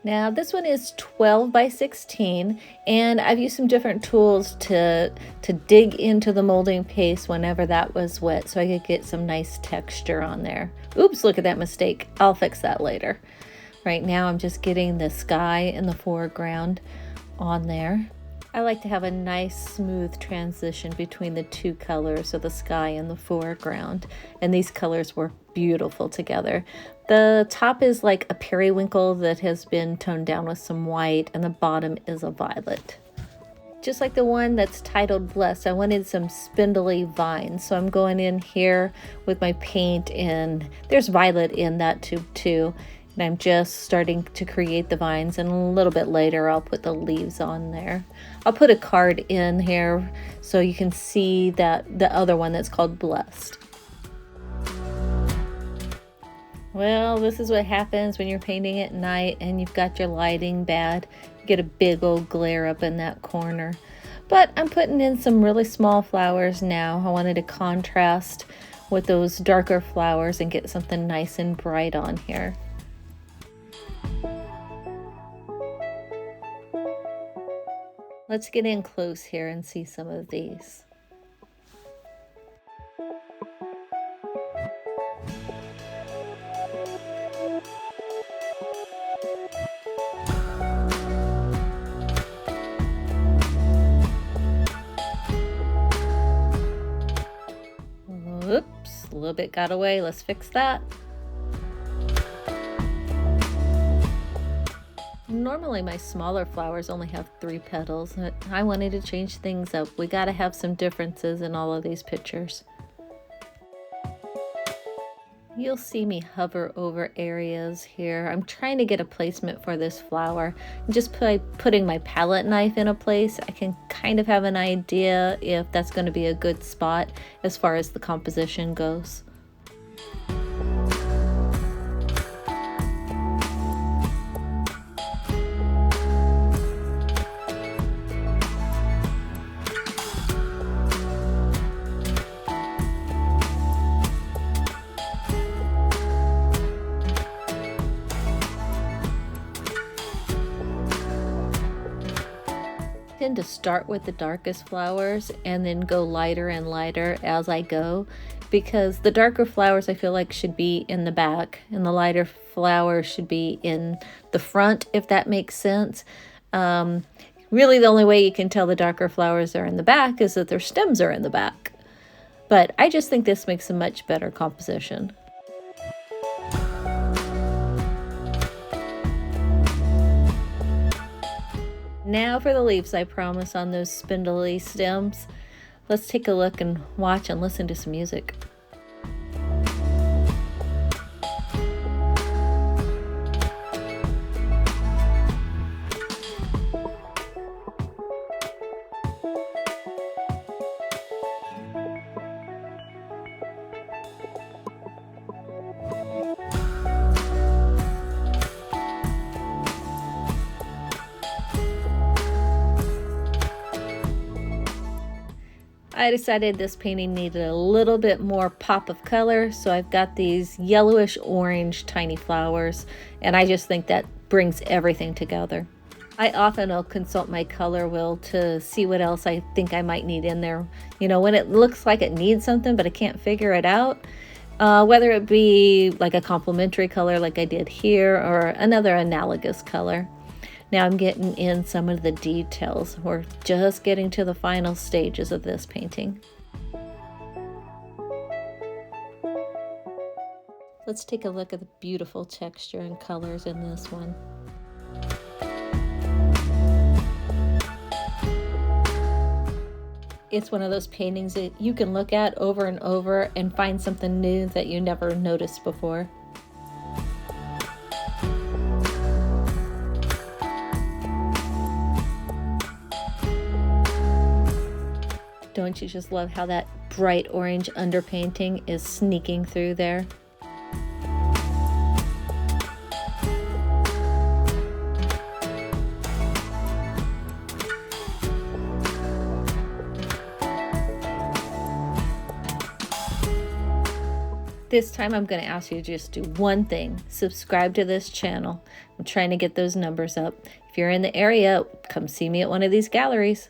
Now this one is 12 by 16, and I've used some different tools to dig into the molding paste whenever that was wet so I could get some nice texture on there. Oops, look at that mistake. I'll fix that later. Right now I'm just getting the sky in the foreground on there. I like to have a nice smooth transition between the two colors of the sky and the foreground, and these colors work beautiful together. The top is like a periwinkle that has been toned down with some white, and the bottom is a violet. Just like the one that's titled Blessed, I wanted some spindly vines, so I'm going in here with my paint, and there's violet in that tube too. And I'm just starting to create the vines, and a little bit later I'll put the leaves on there. I'll put a card in here so you can see that the other one that's called Blessed. Well, this is what happens when you're painting at night and you've got your lighting bad. You get a big old glare up in that corner. But I'm putting in some really small flowers now. I wanted to contrast with those darker flowers and get something nice and bright on here. Let's get in close here and see some of these. Oops, a little bit got away. Let's fix that. Normally my smaller flowers only have 3 petals, but I wanted to change things up. We gotta have some differences in all of these pictures. You'll see me hover over areas here. I'm trying to get a placement for this flower. Just by putting my palette knife in a place, I can kind of have an idea if that's going to be a good spot as far as the composition goes. Tend to start with the darkest flowers and then go lighter and lighter as I go, because the darker flowers I feel like should be in the back and the lighter flowers should be in the front, if that makes sense. Really the only way you can tell the darker flowers are in the back is that their stems are in the back, but I just think this makes a much better composition. Now for the leaves I promise on those spindly stems. Let's take a look and watch and listen to some music. I decided this painting needed a little bit more pop of color, so I've got these yellowish orange tiny flowers, and I just think that brings everything together. I often will consult my color wheel to see what else I think I might need in there. You know, when it looks like it needs something but I can't figure it out, whether it be like a complementary color like I did here or another analogous color. Now I'm getting in some of the details. We're just getting to the final stages of this painting. Let's take a look at the beautiful texture and colors in this one. It's one of those paintings that you can look at over and over and find something new that you never noticed before. Don't you just love how that bright orange underpainting is sneaking through there? This time I'm going to ask you to just do one thing. Subscribe to this channel. I'm trying to get those numbers up. If you're in the area, come see me at one of these galleries.